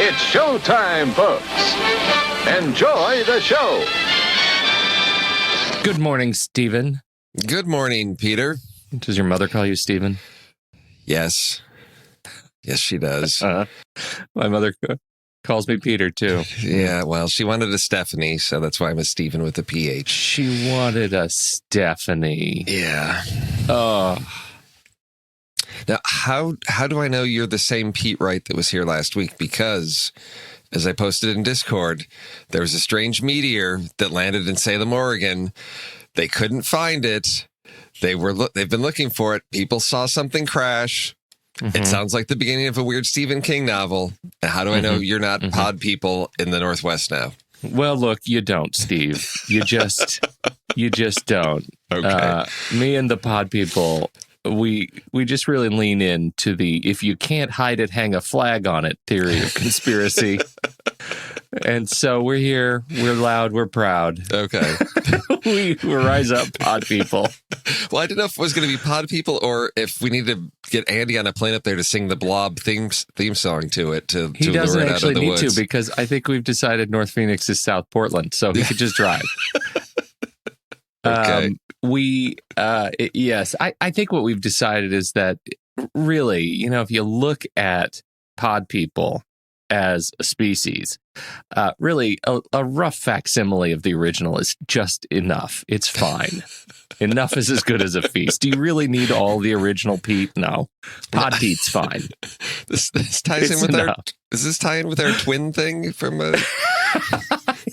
It's showtime, folks. Enjoy the show. Good morning, Stephen. Good morning, Peter. Does your mother call you Stephen? Yes. Yes, she does. My mother calls me Peter, too. Yeah, well, she wanted a Stephanie, so that's why I'm a Stephen with a PH. She wanted a Stephanie. Yeah. Oh. Now, how do I know you're the same Pete Wright that was here last week? Because, as I posted in Discord, there was a strange meteor that landed in Salem, Oregon. They couldn't find it. They've been looking for it. People saw something crash. Mm-hmm. It sounds like the beginning of a weird Stephen King novel. How do I know you're not pod people in the Northwest now? Well, look, you don't, Steve. You just don't. Okay. Me and the pod people, we just really lean into the if you can't hide it, hang a flag on it theory of conspiracy. And so we're here, we're loud, we're proud. Okay. we rise up, pod people. Well, I didn't know if it was going to be pod people or if we need to get Andy on a plane up there to sing the Blob theme song to it. He doesn't lure it actually out of the need woods. to because I think we've decided North Phoenix is South Portland, so he could just drive. Okay. Yes, I think what we've decided is that really, if you look at pod people as a species, really a rough facsimile of the original is just enough. It's fine. Enough is as good as a feast. Do you really need all the original Pete? No. Pod Pete's fine. This ties in with enough. Does this tie in with our twin thing from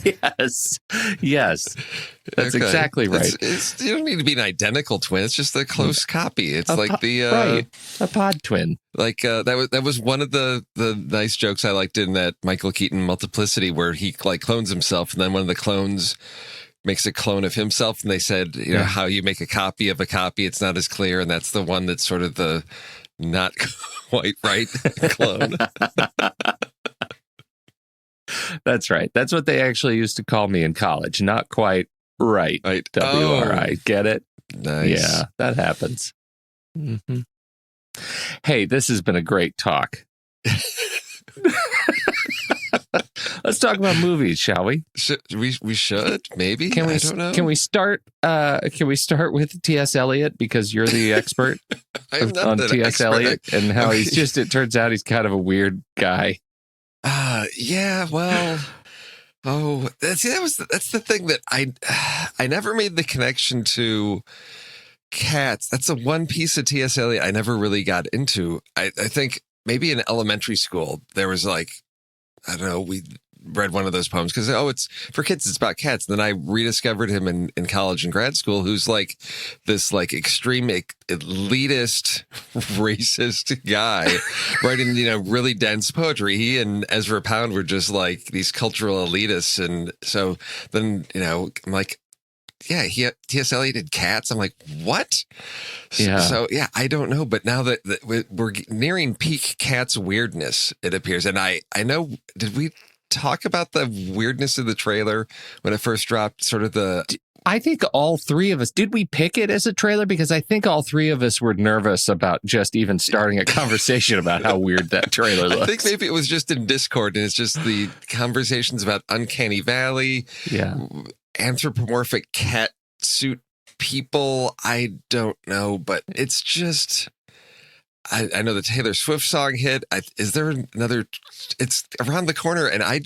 Yes. That's okay. Exactly right. You don't need to be an identical twin. It's just a close copy. It's like right. A pod twin. Like that was one of the nice jokes I liked in that Michael Keaton Multiplicity, where he like clones himself, and then one of the clones makes a clone of himself, and they said, you know, how you make a copy of a copy, it's not as clear, and that's the one that's sort of the not quite right clone. That's right. That's what they actually used to call me in college. Not quite right. WRI. Get it? Nice. Yeah, that happens. Mm-hmm. Hey, this has been a great talk. Let's talk about movies, shall we? We should maybe. I don't know. Can we start? Can we start with T.S. Eliot because you're the expert on T.S. Eliot and how he's just. It turns out he's kind of a weird guy. Yeah. Well. Oh, that's the thing that I never made the connection to cats. That's the one piece of T.S. Eliot I never really got into. I think maybe in elementary school there was like, I don't know, we read one of those poems because, it's for kids, it's about cats. And then I rediscovered him in college and grad school, who's like this like extreme elitist, racist guy writing, really dense poetry. He and Ezra Pound were just like these cultural elitists. And so then, I'm like, yeah, T.S. Eliot did cats. I'm like, what? Yeah. So, I don't know. But now that we're nearing peak cats weirdness, it appears. And I know, did we talk about the weirdness of the trailer when it first dropped? Sort of I think all three of us, did we pick it as a trailer? Because I think all three of us were nervous about just even starting a conversation about how weird that trailer looks. I think maybe it was just in Discord and it's just the conversations about Uncanny Valley. Yeah. Anthropomorphic cat suit people. I don't know, but it's just, I know the Taylor Swift song hit. Is there another? It's around the corner, and I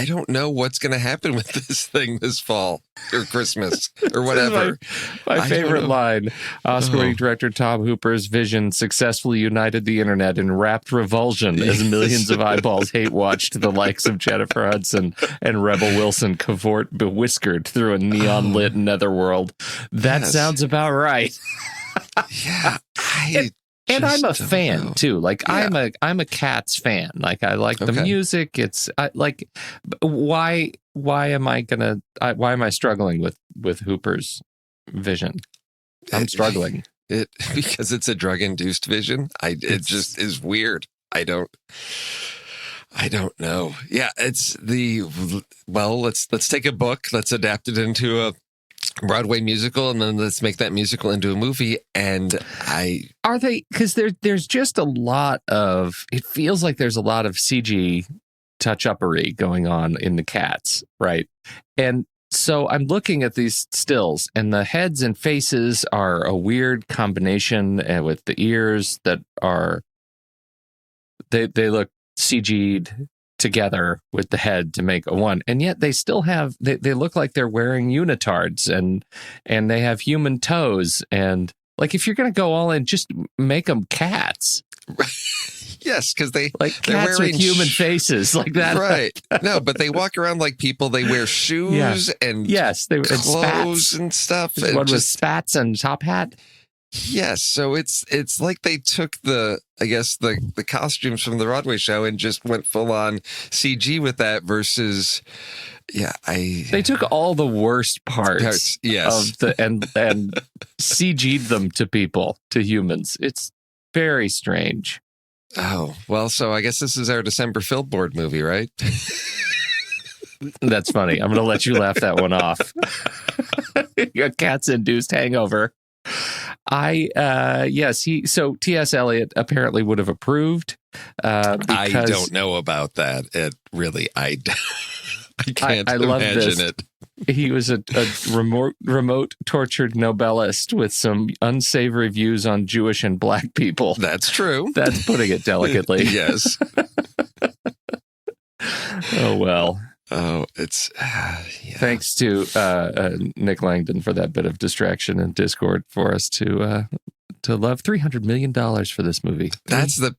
don't know what's going to happen with this thing this fall or Christmas or whatever. My favorite line, Oscar-winning director Tom Hooper's vision successfully united the internet in rapt revulsion as millions of eyeballs hate-watched the likes of Jennifer Hudson and Rebel Wilson cavort bewhiskered through a neon-lit netherworld. That sounds about right. Yeah. And I'm a fan too. Like I'm a Cats fan. Like I like the music. It's like why am I struggling with Hooper's vision? I'm struggling. Because it's a drug-induced vision. It just is weird. I don't know. Yeah, it's let's take a book, let's adapt it into Broadway musical, and then let's make that musical into a movie. And Are they? Because there's just a lot of. It feels like there's a lot of CG touch-uppery going on in the Cats, right? And so I'm looking at these stills, and the heads and faces are a weird combination, with the ears that are. They look CG'd together with the head to make a one, and yet they still have they look like they're wearing unitards, and they have human toes, and like if you're gonna go all in, just make them cats. Yes, because they're cats wearing with human faces like that, right? No, but they walk around like people. They wear shoes and they clothes and stuff. There's one with spats and top hat. Yes, so it's like they took the costumes from the Broadway show and just went full on CG with that versus they took all the worst parts yes. of the and CG'd them to humans. It's very strange. Oh, well, so I guess this is our December Billboard movie, right? That's funny. I'm going to let you laugh that one off. A Cats induced hangover. So T.S. Eliot apparently would have approved. I don't know about that. It really, I can't imagine it. He was a remote tortured Nobelist with some unsavory views on Jewish and black people. That's true. That's putting it delicately. Yes. Oh, well. Oh, it's thanks to Nick Langdon for that bit of distraction and discord for us to love $300 million for this movie. That's the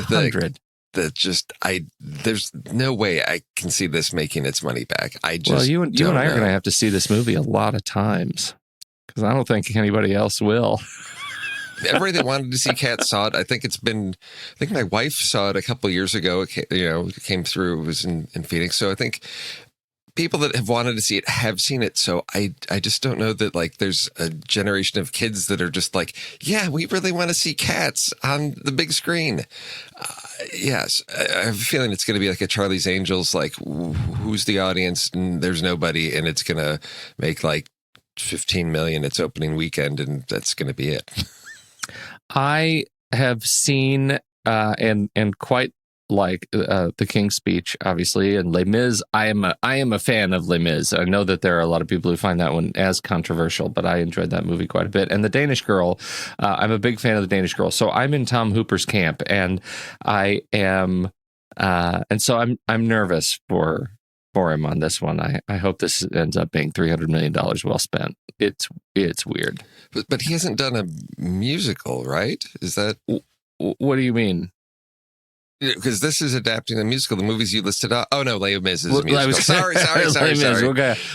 thing. That just there's no way I can see this making its money back. You and I are going to have to see this movie a lot of times because I don't think anybody else will. Everybody that wanted to see Cats saw it. I think my wife saw it a couple of years ago. It came through. It was in Phoenix. So I think people that have wanted to see it have seen it. So I just don't know that there's a generation of kids that are just like, yeah, we really want to see Cats on the big screen. Yes, I have a feeling it's going to be like a Charlie's Angels, like who's the audience, and there's nobody, and it's going to make like 15 million its opening weekend, and that's going to be it. I have seen and quite like the King's Speech, obviously, and Les Mis. I am a fan of Les Mis. I know that there are a lot of people who find that one as controversial, but I enjoyed that movie quite a bit. And The Danish Girl, I'm a big fan of The Danish Girl. So I'm in Tom Hooper's camp, and I am, and so I'm nervous for him on this one. I hope this ends up being $300 million well spent. It's weird, but he hasn't done a musical, right? Is that what do you mean? Because this is adapting the musical. The movies you listed out. Oh no, Les Mis is a musical. Sorry.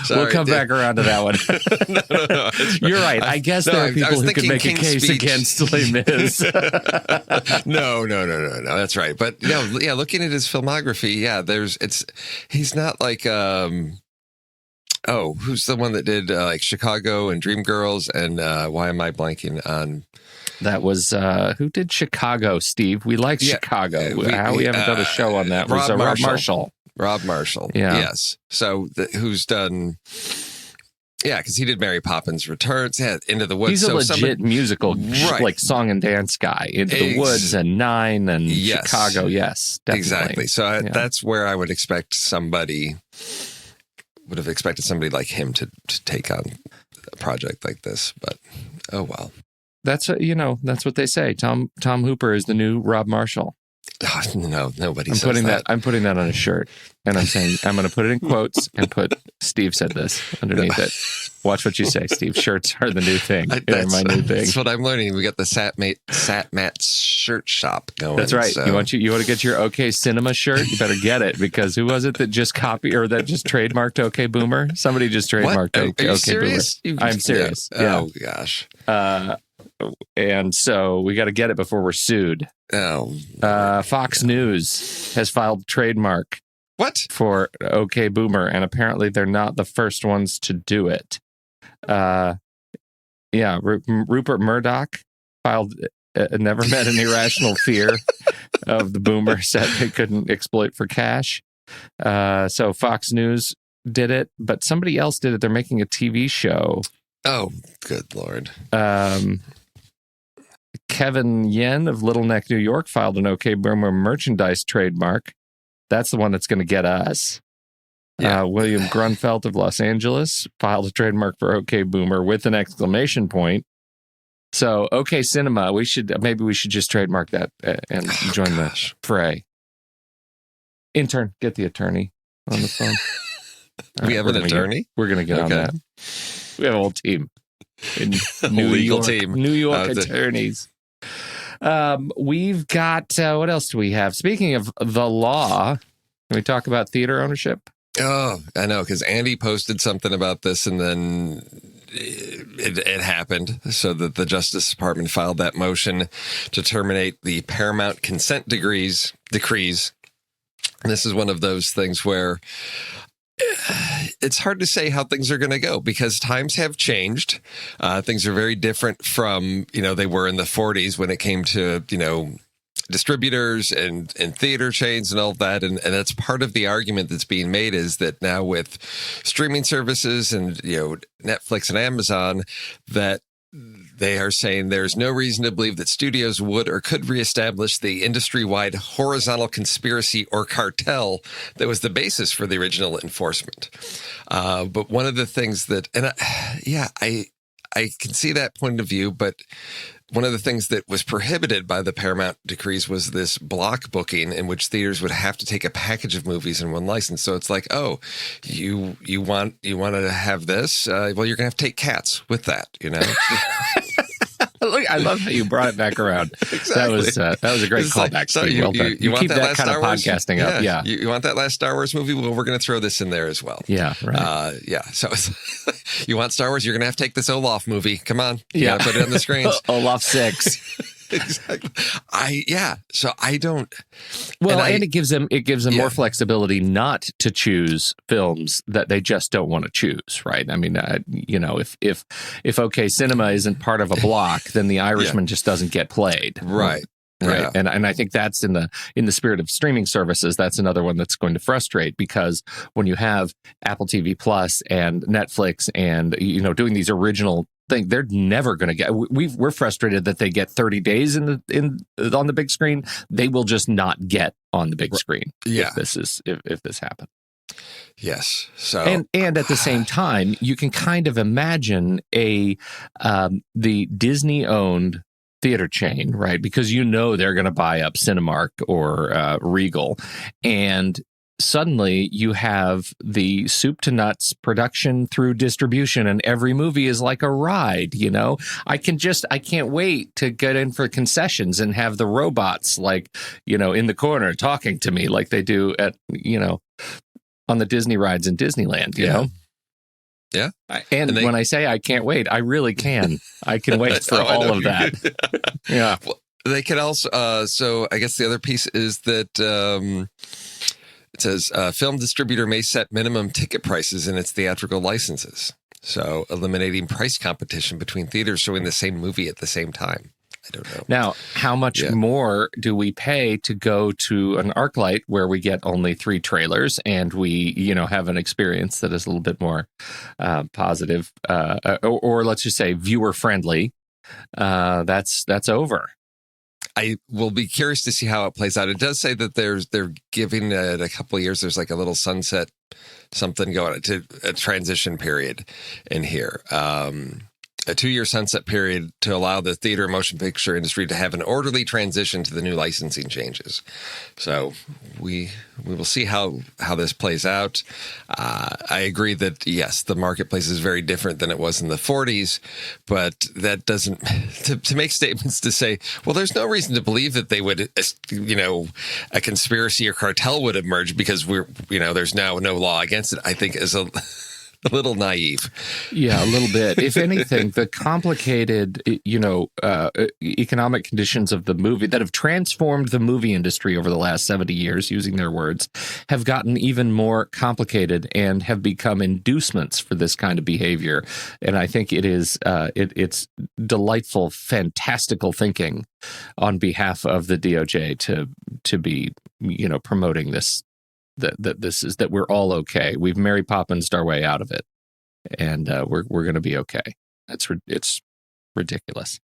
We'll come back around to that one. No. You're right. I guess there are people who could make a case against Les Mis. No. That's right. But looking at his filmography, he's not like who's the one that did like Chicago and Dreamgirls and why am I blanking on? That was who did Chicago, Steve? We like Chicago. We haven't done a show on that. Rob Marshall. Rob Marshall. Yeah. Yes. So who's done? Yeah, because he did Mary Poppins Returns. Yeah, Into the Woods. He's a legit musical, like song and dance guy. Into the Woods and Nine and Chicago. Yes, definitely. Exactly. So that's where I would expect somebody like him to take on a project like this. But oh well. That's what they say. Tom Hooper is the new Rob Marshall. Oh, no, nobody says that. I'm putting that on a shirt, and I'm saying I'm going to put it in quotes and put Steve said this underneath it. Watch what you say, Steve. Shirts are the new thing. They're my new thing. That's what I'm learning. We got the Satmat shirt shop going. That's right. So. You want to get your OK Cinema shirt? You better get it because who was it that just trademarked OK Boomer? Somebody just trademarked OK serious? Boomer. I'm serious. Yeah. Oh gosh. And so we got to get it before we're sued. Oh. Fox News has filed trademark. What? For OK Boomer, and apparently they're not the first ones to do it. Rupert Murdoch filed never met an irrational fear of the boomer, said they couldn't exploit for cash. So Fox News did it, but somebody else did it. They're making a TV show. Oh, good Lord. Kevin Yen of Little Neck, New York filed an OK Boomer merchandise trademark. That's the one that's going to get us. Yeah. William Grunfeld of Los Angeles filed a trademark for OK Boomer with an exclamation point. So OK Cinema, we should just trademark that and join the fray. Intern, get the attorney on the phone. We have an attorney? We're going to get on that. We have a whole team. New York attorneys. We've got, what else do we have? Speaking of the law, can we talk about theater ownership? Oh, I know, because Andy posted something about this and then it happened. So that the Justice Department filed that motion to terminate the Paramount consent decrees. And this is one of those things where it's hard to say how things are going to go because times have changed. Things are very different from, they were in the 40s when it came to, distributors and theater chains and all of that. And that's part of the argument that's being made is that now with streaming services and, Netflix and Amazon, that they are saying there's no reason to believe that studios would or could reestablish the industry-wide horizontal conspiracy or cartel that was the basis for the original enforcement. But one of the things that, I can see that point of view, but one of the things that was prohibited by the Paramount decrees was this block booking in which theaters would have to take a package of movies in one license. So it's like, oh, you want to have this? Well, you're going to have to take Cats with that, Look, I love how you brought it back around. Exactly. That was a great callback. So well done. You want keep that that kind of podcasting up. Yeah. You want that last Star Wars movie? Well, we're going to throw this in there as well. Yeah, right. So you want Star Wars? You're going to have to take this Olaf movie. Come on. Yeah. Put it on the screens. Olaf 6. Exactly. So I don't. Well, and it gives them more flexibility not to choose films that they just don't want to choose, right? I mean, if OK Cinema isn't part of a block, then The Irishman just doesn't get played, right? Right. Yeah. And I think that's in the spirit of streaming services. That's another one that's going to frustrate because when you have Apple TV Plus and Netflix and, doing these original things, they're never going to get, we're frustrated that they get 30 days on the big screen. They will just not get on the big screen. Yeah. If this happens. Yes. So and at the same time, you can kind of imagine the Disney owned theater chain, right? Because they're going to buy up Cinemark or Regal, and suddenly you have the soup to nuts production through distribution, and every movie is like a ride. I can't wait to get in for concessions and have the robots in the corner talking to me like they do at on the Disney rides in Disneyland. You know. Yeah. And when I say I can't wait, I really can. I can wait for all of that. Yeah. Well, they can also, so I guess the other piece is that it says film distributor may set minimum ticket prices in its theatrical licenses. So eliminating price competition between theaters showing the same movie at the same time. I don't know. Now, how much more do we pay to go to an ArcLight where we get only 3 trailers and we, have an experience that is a little bit more positive, or let's just say viewer friendly? That's over. I will be curious to see how it plays out. It does say that they're giving it a couple of years. There's like a little sunset something going to a transition period in here. A 2-year sunset period to allow the theater and motion picture industry to have an orderly transition to the new licensing changes. So we will see how this plays out. I agree that, yes, the marketplace is very different than it was in the 40s, but that doesn't, to make statements to say, well, there's no reason to believe that they would, a conspiracy or cartel would emerge because there's now no law against it, I think is a little naive. Yeah, a little bit. If anything, the complicated, economic conditions of the movie that have transformed the movie industry over the last 70 years, using their words, have gotten even more complicated and have become inducements for this kind of behavior. And I think it is, it's delightful, fantastical thinking on behalf of the DOJ to be, promoting this that we're all okay. We've Mary Poppins'd our way out of it, and we're going to be okay. It's ridiculous.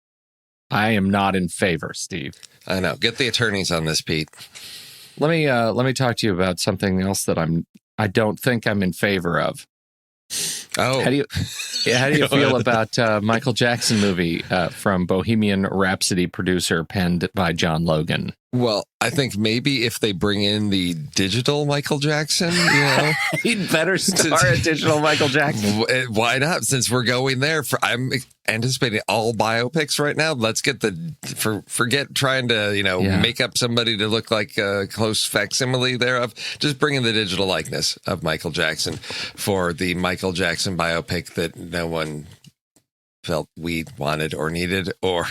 I am not in favor, Steve. I know. Get the attorneys on this, Pete. Let me talk to you about something else that I don't think I'm in favor of. Oh, how do you feel about Michael Jackson movie from Bohemian Rhapsody producer penned by John Logan? Well, I think maybe if they bring in the digital Michael Jackson, he'd better star a digital Michael Jackson. Why not? Since we're going there, I'm anticipating all biopics right now. Let's get forget trying to make up somebody to look like a close facsimile thereof. Just bring in the digital likeness of Michael Jackson for the Michael Jackson biopic that no one felt we wanted or needed or.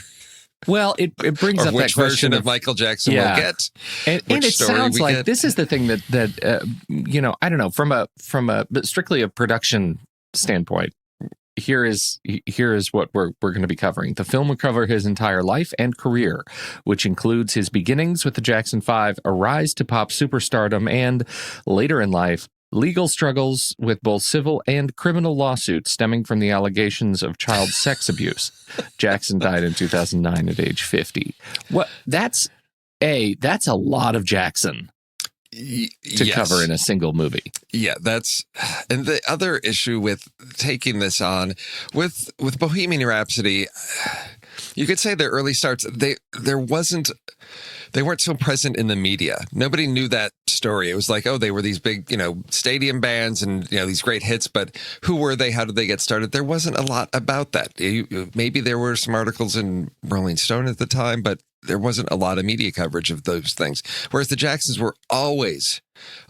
Well, it brings up which that question version of Michael Jackson we'll get, and it sounds like this is the thing that I don't know from a strictly a production standpoint. Here is what we're going to be covering. The film will cover his entire life and career, which includes his beginnings with the Jackson 5, a rise to pop superstardom, and later in life, legal struggles with both civil and criminal lawsuits stemming from the allegations of child sex abuse. Jackson died in 2009 at age 50. That's a lot of Jackson to cover in a single movie. Yeah, and the other issue with taking this on with Bohemian Rhapsody, you could say their early starts, they weren't so present in the media. Nobody knew that story. It was like, oh, they were these big, stadium bands and, these great hits, but who were they? How did they get started? There wasn't a lot about that. Maybe there were some articles in Rolling Stone at the time, but there wasn't a lot of media coverage of those things. Whereas the Jacksons were always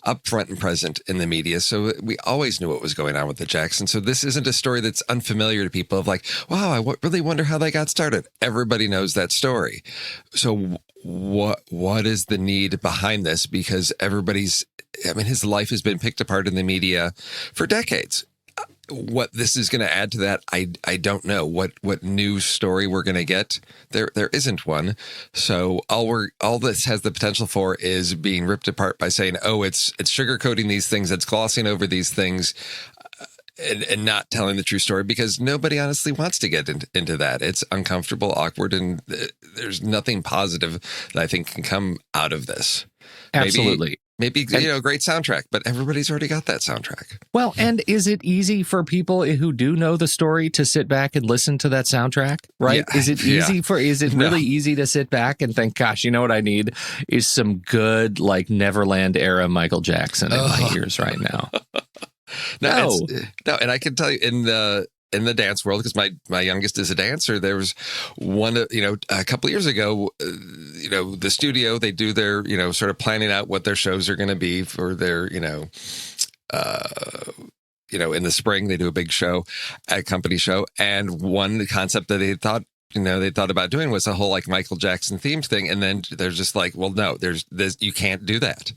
up front and present in the media. So we always knew what was going on with the Jacksons. So this isn't a story that's unfamiliar to people of like, wow, I really wonder how they got started. Everybody knows that story. So what is the need behind this? Because his life has been picked apart in the media for decades. What this is going to add to that, I don't know. What new story we're going to get? There isn't one. So all this has the potential for is being ripped apart by saying, oh, it's sugarcoating these things, it's glossing over these things, and not telling the true story, because nobody honestly wants to get into that. It's uncomfortable, awkward, and there's nothing positive that I think can come out of this. Absolutely. Maybe great soundtrack, but everybody's already got that soundtrack. Well, and is it easy for people who do know the story to sit back and listen to that soundtrack? Right? Yeah. Is it really easy to sit back and think, gosh, you know what I need is some good Neverland era Michael Jackson in my ears right now? No, and I can tell you in the dance world, because my youngest is a dancer, there was one, a couple of years ago, the studio, they do their, sort of planning out what their shows are going to be for their, in the spring, they do a big show, a company show. And one concept that they thought about doing was a whole Michael Jackson themed thing. And then they're just like, well, no, there's you can't do that.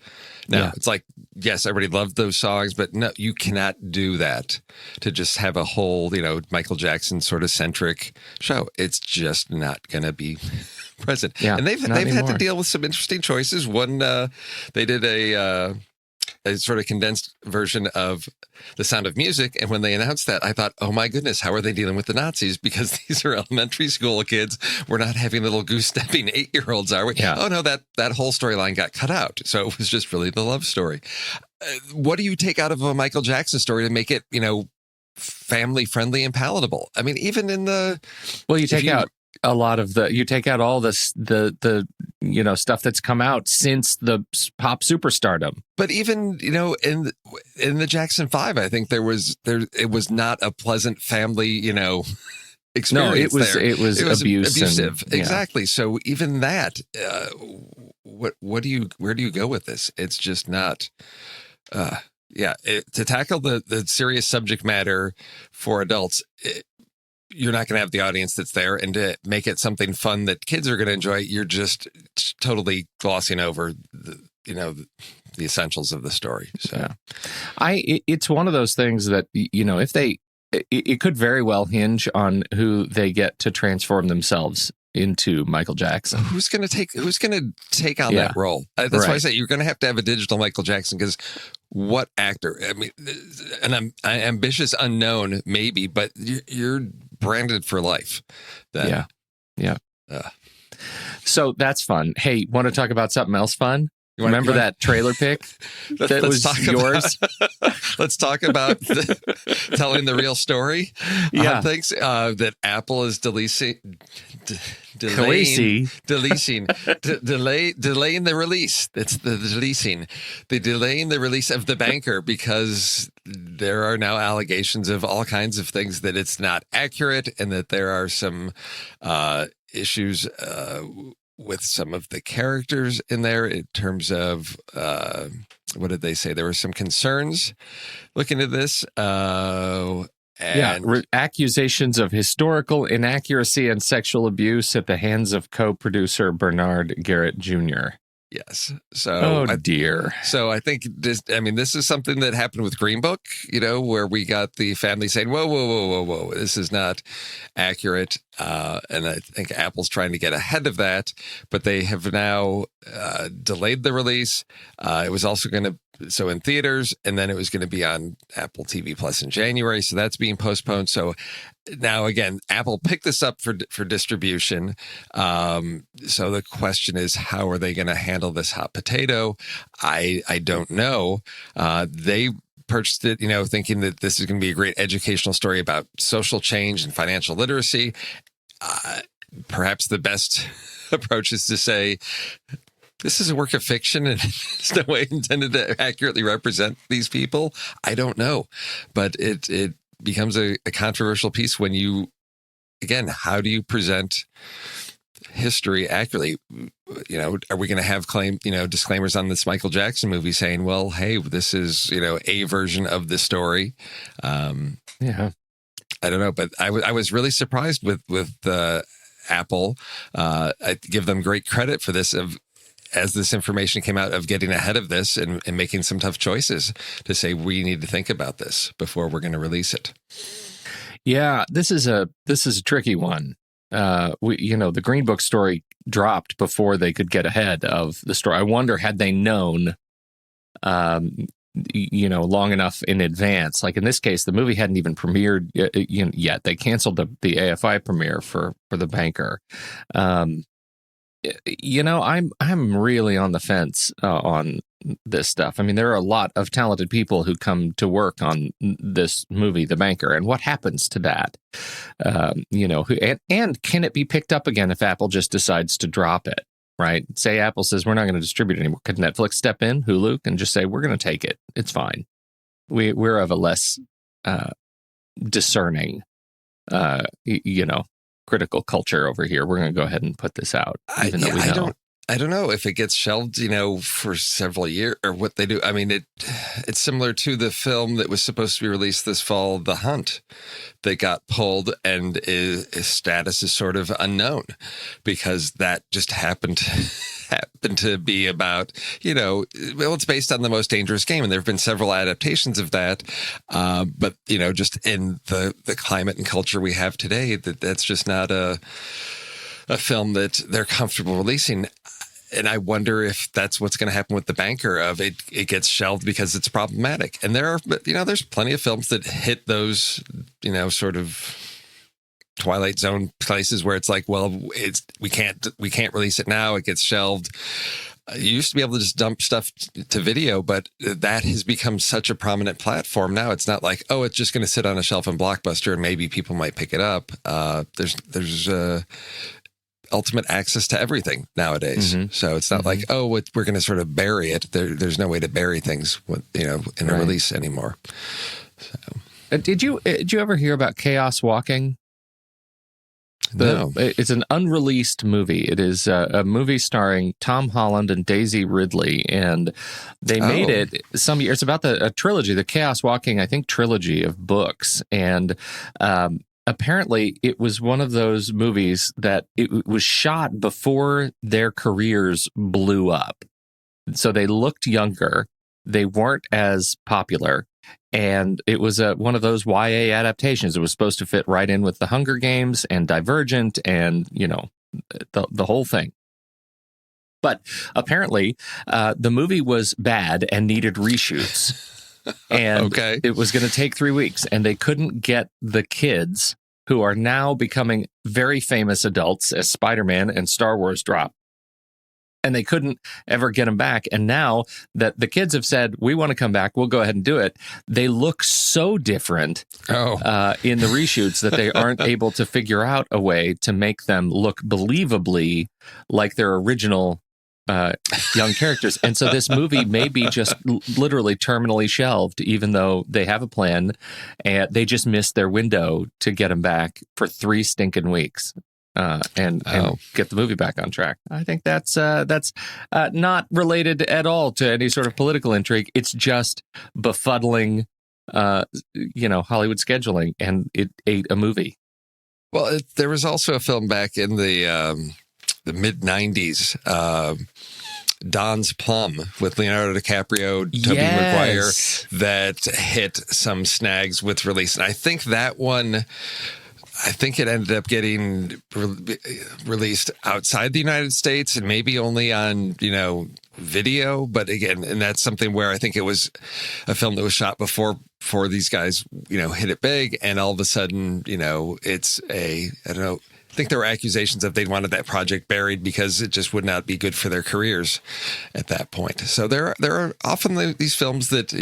No, It's like, yes, everybody loved those songs, but no, you cannot do that to just have a whole, Michael Jackson sort of centric show. It's just not going to be present. Yeah, and they've had to deal with some interesting choices. One, they did a sort of condensed version of The Sound of Music. And when they announced that, I thought, oh my goodness, how are they dealing with the Nazis? Because these are elementary school kids. We're not having little goose-stepping 8-year-olds, are we? Yeah. Oh no, that whole storyline got cut out. So it was just really the love story. What do you take out of a Michael Jackson story to make it, family friendly and palatable? I mean, even in you take out a lot of you take out all the stuff that's come out since the pop superstardom. But even in the Jackson 5, I think it was not a pleasant family experience. No, it was abusive. Exactly. So even that, where do you go with this? It's just not. To tackle the serious subject matter for adults. You're not going to have the audience that's there, and to make it something fun that kids are going to enjoy, you're just totally glossing over the essentials of the story. So, it's one of those things that if it could very well hinge on who they get to transform themselves into Michael Jackson. Who's going to take on that role? That's why I say you're going to have digital Michael Jackson, because what actor? I mean, an ambitious unknown maybe, but you're branded for life. Then. Yeah. So that's fun. Hey, want to talk about something else fun? Remember that trailer pick that was yours? Let's talk about telling the real story. Yeah. Things that Apple is delaying the release. It's delaying the release of The Banker, because there are now allegations of all kinds of things that it's not accurate, and that there are some issues with some of the characters in there in terms of what did they say? There were some concerns looking at this. Accusations of historical inaccuracy and sexual abuse at the hands of co-producer Bernard Garrett Jr. Yes. So, dear. So I think this is something that happened with Green Book, where we got the family saying, whoa, this is not accurate. And I think Apple's trying to get ahead of that, but they have now delayed the release. It was also so in theaters, and then it was going to be on Apple TV Plus in January. So that's being postponed. So now, again, Apple picked this up for distribution. So the question is, how are they going to handle this hot potato? I don't know. They purchased it, thinking that this is going to be a great educational story about social change and financial literacy. Perhaps the best approach is to say, this is a work of fiction and it's no way intended to accurately represent these people. I don't know. But it becomes a controversial piece when again, how do you present history accurately? Are we going to have disclaimers on this Michael Jackson movie saying, well, hey, this is, a version of the story? Yeah. I don't know, but I was really surprised with Apple. I give them great credit for this, as this information came out, of getting ahead of this and making some tough choices to say, we need to think about this before we're going to release it. Yeah, this is a tricky one. The Green Book story dropped before they could get ahead of the story. I wonder, had they known, long enough in advance. Like in this case, the movie hadn't even premiered yet. They canceled the AFI premiere for The Banker. I'm really on the fence on this stuff. I mean, there are a lot of talented people who come to work on this movie, The Banker, and what happens to that? And can it be picked up again if Apple just decides to drop it? Right? Say Apple says, we're not going to distribute it anymore. Could Netflix step in, Hulu, and just say, we're going to take it. It's fine. We're of a less discerning, critical culture over here. We're going to go ahead and put this out, even though we know. I don't know if it gets shelved, for several years or what they do. I mean, it's similar to the film that was supposed to be released this fall, The Hunt, that got pulled, and its status is sort of unknown because that just happened to be about, it's based on The Most Dangerous Game, and there have been several adaptations of that. But, just in the climate and culture we have today, that's just not a film that they're comfortable releasing. And I wonder if that's what's going to happen with The Banker, of it gets shelved because it's problematic. And there's plenty of films that hit those, sort of Twilight Zone places where it's like, well, we can't release it now. It gets shelved. You used to be able to just dump stuff to video, but that has become such a prominent platform now. It's not like, oh, it's just going to sit on a shelf in Blockbuster and maybe people might pick it up. There's ultimate access to everything nowadays. Mm-hmm. So it's not like, oh, we're going to sort of bury it. There's no way to bury things, in a release anymore. So. Did you ever hear about Chaos Walking? No. It's an unreleased movie. It is a movie starring Tom Holland and Daisy Ridley, and they made it some years. It's about a trilogy, the Chaos Walking, I think, trilogy of books, and apparently it was one of those movies that it was shot before their careers blew up. So they looked younger. They weren't as popular. And it was one of those YA adaptations. It was supposed to fit right in with The Hunger Games and Divergent and, the whole thing. But apparently, the movie was bad and needed reshoots. And it was going to take 3 weeks, and they couldn't get the kids, who are now becoming very famous adults as Spider-Man and Star Wars drop. And they couldn't ever get them back. And now that the kids have said, we want to come back, we'll go ahead and do it. They look so different in the reshoots that they aren't able to figure out a way to make them look believably like their original young characters. And so this movie may be just literally terminally shelved, even though they have a plan, and they just missed their window to get them back for 3 stinking weeks. And get the movie back on track. I think that's not related at all to any sort of political intrigue. It's just befuddling, Hollywood scheduling, and it ate a movie. Well, there was also a film back in the mid '90s, Don's Plum, with Leonardo DiCaprio, Tobey Maguire, that hit some snags with release, and I think that one. I think it ended up getting released outside the United States and maybe only on, video. But again, and that's something where I think it was a film that was shot before these guys, hit it big. And all of a sudden, it's I don't know. I think there were accusations that they wanted that project buried because it just would not be good for their careers at that point. So there are often these films that,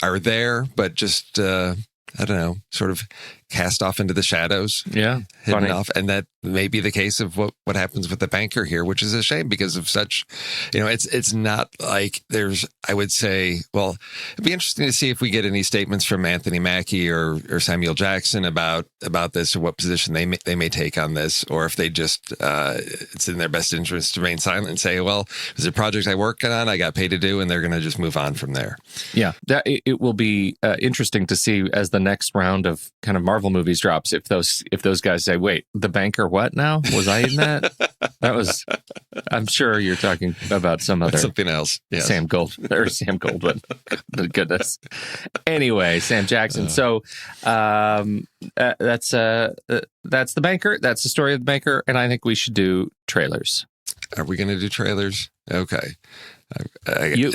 are there, but just, I don't know, sort of cast off into the shadows. Yeah. Hidden funny. Off. And that may be the case of what happens with The Banker here, which is a shame because of such, it's not like there's, I would say, well, it'd be interesting to see if we get any statements from Anthony Mackie or Samuel Jackson about this, or what position they may take on this, or if they just, it's in their best interest to remain silent and say, well, it was a project I worked on, I got paid to do, and they're going to just move on from there. Yeah. It will be interesting to see as the next round of kind of Marvel movies drops, if those guys say, wait, The Banker, what now? Was I in that? That was, I'm sure you're talking about something else. Yes. Sam Goldwyn. Goodness. Anyway, Sam Jackson. So that's The Banker. That's the story of The Banker. And I think we should do trailers. Are we going to do trailers? Okay.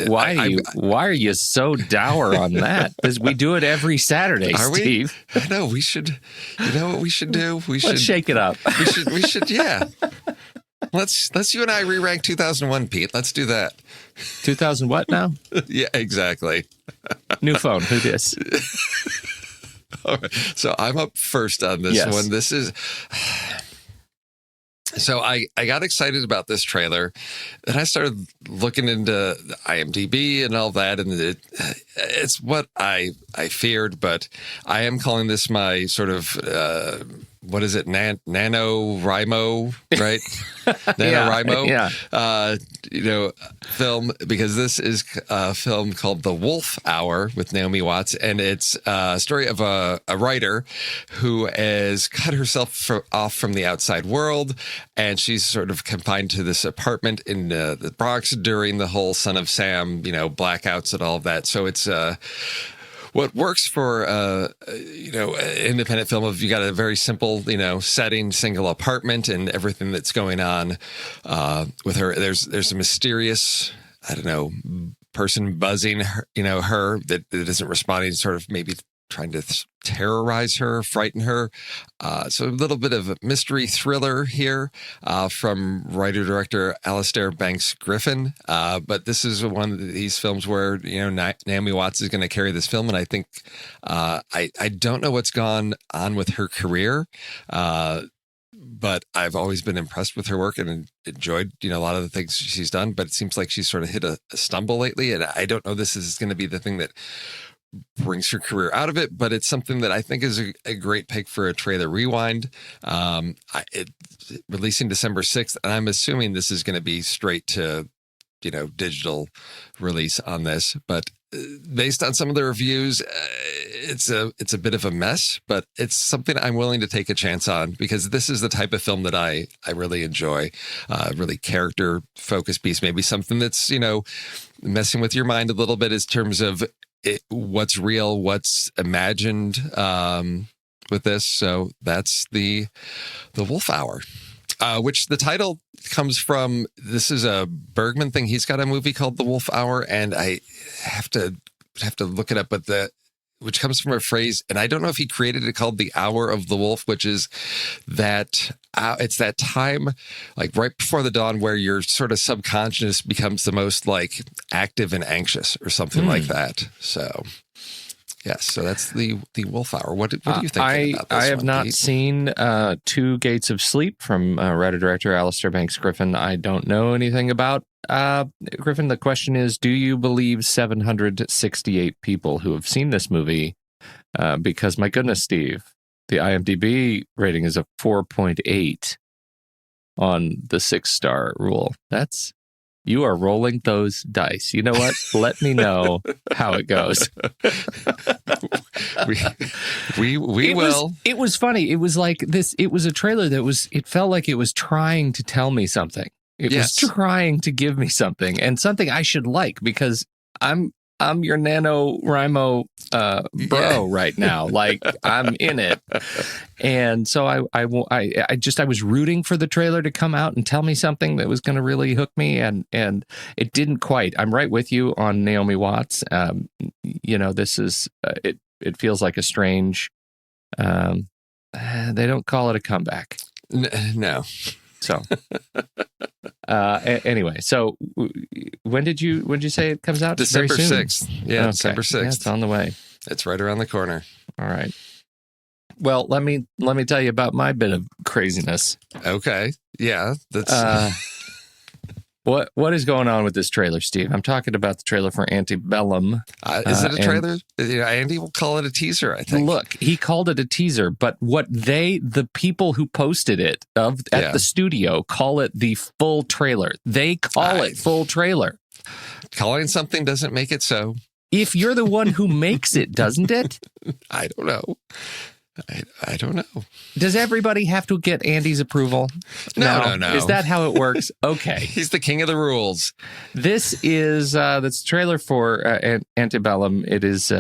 Why are you so dour on that? Because we do it every Saturday, Steve. I know we should. You know what we should do? Let's shake it up. We should. Yeah. Let's you and I re-rank 2001, Pete. Let's do that. 2000 what now? Yeah, exactly. New phone. Who dis? All right. So I'm up first on this one. This is. So I got excited about this trailer, and I started looking into the IMDb and all that, and it's what I feared, but I am calling this my sort of what is it, NaNoWriMo, right? NaNoWriMo, film, because this is a film called The Wolf Hour with Naomi Watts, and it's a story of a writer who has cut herself off from the outside world, and she's sort of confined to this apartment in the Bronx during the whole Son of Sam, blackouts and all of that. So it's what works for an independent film of, you got a very simple, setting, single apartment, and everything that's going on with her. There's a mysterious, I don't know, person buzzing her, her that isn't responding, sort of maybe trying to terrorize her, frighten her. So a little bit of a mystery thriller here from writer-director Alistair Banks Griffin. But this is one of these films where, Naomi Watts is going to carry this film. And I think I don't know what's gone on with her career, but I've always been impressed with her work and enjoyed, a lot of the things she's done. But it seems like she's sort of hit a stumble lately. And I don't know this is going to be the thing that brings her career out of it, but it's something that I think is a great pick for a trailer rewind. It's releasing December 6th, and I'm assuming this is going to be straight to, digital release on this. But based on some of the reviews, it's a bit of a mess, but it's something I'm willing to take a chance on because this is the type of film that I really enjoy. Really character focused piece, maybe something that's, messing with your mind a little bit in terms of what's real, what's imagined with this. So that's the Wolf Hour. Which the title comes from. This is a Bergman thing. He's got a movie called The Wolf Hour, and I have to look it up. But which comes from a phrase, and I don't know if he created it, called the Hour of the Wolf, which is that it's that time, like right before the dawn, where your sort of subconscious becomes the most like active and anxious, or something like that. So. Yes, so that's the Wolf Hour. What do you think about this? I have not seen Two Gates of Sleep from writer-director Alistair Banks Griffin. I don't know anything about Griffin. The question is, do you believe 768 people who have seen this movie? Because, my goodness, Steve, the IMDb rating is a 4.8 on the 6-star rule. You are rolling those dice. You know what? Let me know how it goes. we will. It was funny. It was like this. It was a trailer it felt like it was trying to tell me something. It was trying to give me something, and something I should like, because I'm your NaNoWriMo bro right now. Like, I'm in it. And so I was rooting for the trailer to come out and tell me something that was going to really hook me. And it didn't quite. I'm right with you on Naomi Watts. This is, it feels like a strange, they don't call it a comeback. No. So, anyway, so when did you say it comes out? December Very soon. 6th. Yeah, okay. December 6th. Yeah, it's on the way. It's right around the corner. All right. Well, let me tell you about my bit of craziness. Okay. Yeah. That's what is going on with this trailer, Steve? I'm talking about the trailer for Antebellum. Is it a trailer? Andy will call it a teaser, I think. Look, he called it a teaser, but the people who posted it at the studio call it the full trailer. They call it full trailer. Calling something doesn't make it so. If you're the one who makes it, doesn't it? I don't know. I don't know. Does everybody have to get Andy's approval? No. Is that how it works? Okay. He's the king of the rules. This is that's the trailer for Antebellum. It is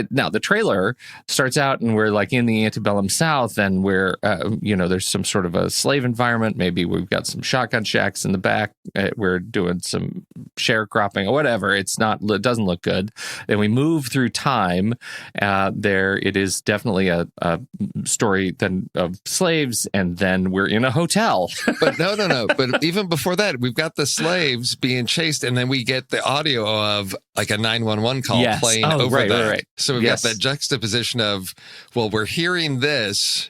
now the trailer starts out and we're like in the antebellum South, and we're there's some sort of a slave environment. Maybe we've got some shotgun shacks in the back. We're doing some sharecropping or whatever. It doesn't look good. Then we move through time. There it is definitely a story then of slaves, and then we're in a hotel. But no. But even before that, we've got the slaves being chased, and then we get the audio of like a 911 call playing over that. Right. So we've got that juxtaposition of, well, we're hearing this,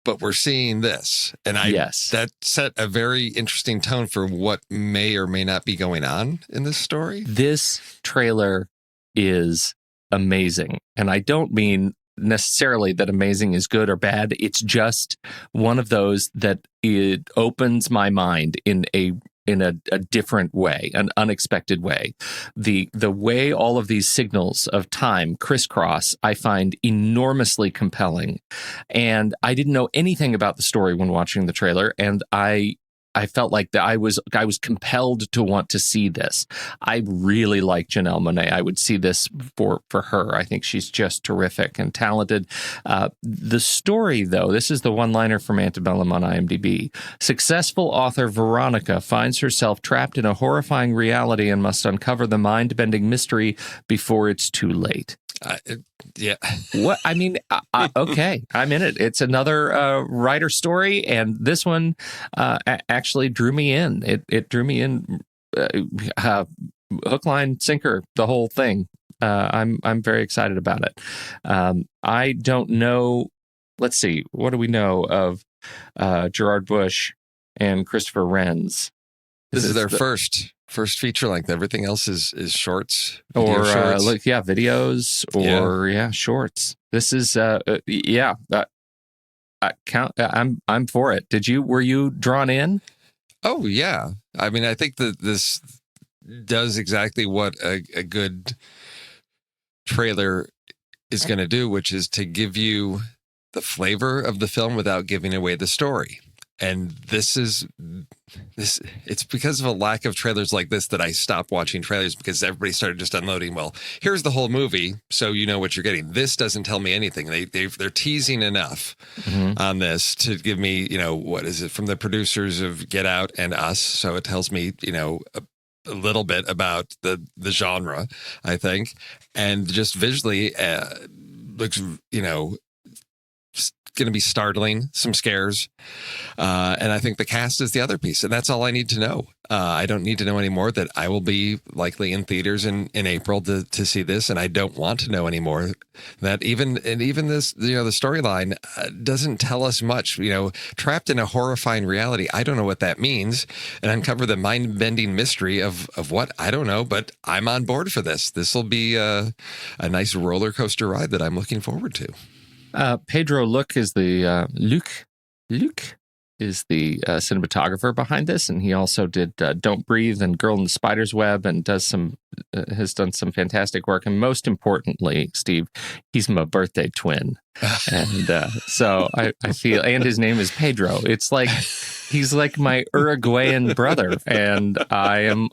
but we're seeing this. And that set a very interesting tone for what may or may not be going on in this story. This trailer is amazing. And I don't mean necessarily that amazing is good or bad. It's just one of those that it opens my mind in a different way, an unexpected way. The way all of these signals of time crisscross, I find enormously compelling. And I didn't know anything about the story when watching the trailer, and I felt like that I was compelled to want to see this. I really like Janelle Monáe. I would see this for her. I think she's just terrific and talented. The story, though, this is the one-liner from Antebellum on IMDb. Successful author Veronica finds herself trapped in a horrifying reality and must uncover the mind-bending mystery before it's too late. Yeah. What I mean, okay, I'm in it. It's another writer story, and this one actually drew me in. It drew me in, hook, line, sinker, the whole thing. I'm very excited about it. I don't know. Let's see. What do we know of Gerard Bush and Christopher Wren's? This is their first feature length. Everything else is shorts or shorts. Videos or shorts. This is I'm for it. Were you drawn in? Oh yeah. I mean, I think that this does exactly what a good trailer is going to do, which is to give you the flavor of the film without giving away the story. And this. It's because of a lack of trailers like this that I stopped watching trailers, because everybody started just unloading. Well, here's the whole movie, so you know what you're getting. This doesn't tell me anything. They're teasing enough on this to give me, what is it, from the producers of Get Out and Us. So it tells me, a little bit about the genre, I think, and just visually looks, going to be startling, some scares, and I think the cast is the other piece, and that's all I need to know. I don't need to know anymore that I will be likely in theaters in April to see this, and I don't want to know anymore that even this, the storyline doesn't tell us much. Trapped in a horrifying reality, I don't know what that means, and uncover the mind-bending mystery of what, I don't know, but I'm on board for this. This will be a nice roller coaster ride that I'm looking forward to. Pedro Luc is the Luc is the cinematographer behind this, and he also did Don't Breathe and Girl in the Spider's Web, and has done some fantastic work. And most importantly, Steve, he's my birthday twin, and so I feel, and his name is Pedro. It's like he's like my Uruguayan brother, and I'm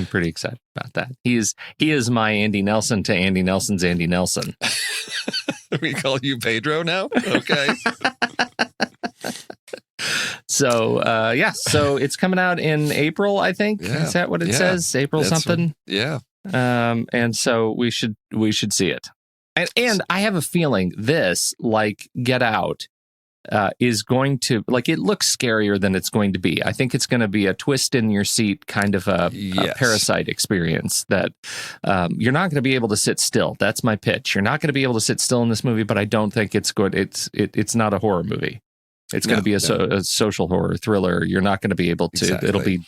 pretty excited about that. He is my Andy Nelson to Andy Nelson's Andy Nelson. We call you Pedro now? Okay. So, so it's coming out in April, I think. Yeah. Is that what it says? April something? And so we should see it. And I have a feeling this, like Get Out, is going to, like, it looks scarier than it's going to be. I think it's going to be a twist in your seat kind of a Parasite experience that you're not going to be able to sit still. That's my pitch. You're not going to be able to sit still in this movie, but I don't think it's good. It's not a horror movie. It's going to be a social horror thriller. You're not going to be able to, It'll be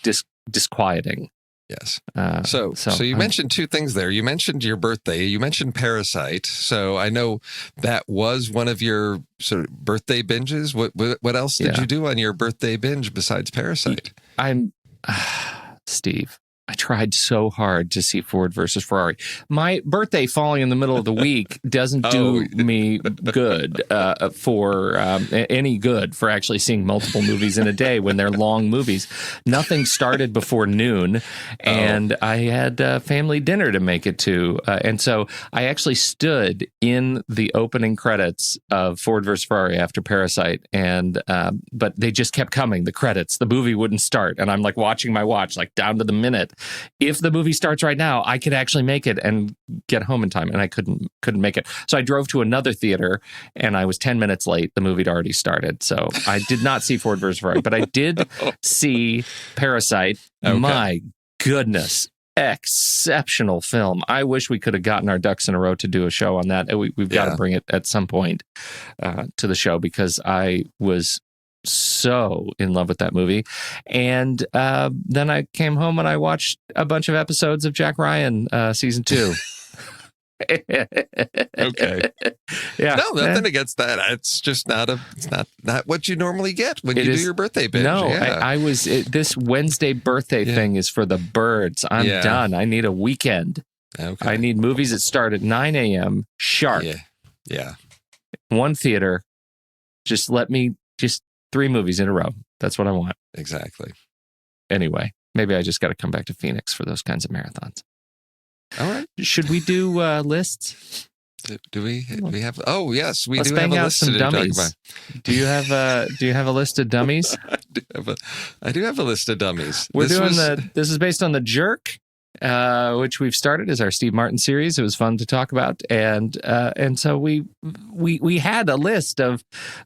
disquieting. Yes. So you mentioned two things there. You mentioned your birthday. You mentioned Parasite. So I know that was one of your sort of birthday binges. What else did you do on your birthday binge besides Parasite? Steve, I tried so hard to see Ford versus Ferrari. My birthday falling in the middle of the week doesn't do me good for any good for actually seeing multiple movies in a day when they're long movies. Nothing started before noon, and I had family dinner to make it to. And so I actually stood in the opening credits of Ford versus Ferrari after Parasite, and but they just kept coming, the credits. The movie wouldn't start, and I'm like watching my watch, like down to the minute. If the movie starts right now, I could actually make it and get home in time, and I couldn't make it. So I drove to another theater, and I was 10 minutes late. The movie had already started, so I did not see Ford vs. Ferrari, but I did see Parasite. Okay. My goodness, exceptional film. I wish we could have gotten our ducks in a row to do a show on that. We've got to bring it at some point to the show, because I was so in love with that movie. And then I came home and I watched a bunch of episodes of Jack Ryan season 2. Okay. Yeah. No, nothing against that. It's just not what you normally get when you do your birthday binge. No, I was this Wednesday birthday thing is for the birds. I'm done. I need a weekend. Okay. I need movies that start at 9 a.m. sharp. Yeah. One theater. Just let me 3 movies in a row. That's what I want. Exactly. Anyway, maybe I just got to come back to Phoenix for those kinds of marathons. All right. Should we do lists? Do we have? Oh, yes, we Let's do have a list some to dummies. talk about. Do you have a list of dummies? I do have a list of dummies. This is based on The Jerk, which we've started as our Steve Martin series. It was fun to talk about, and so we had a list of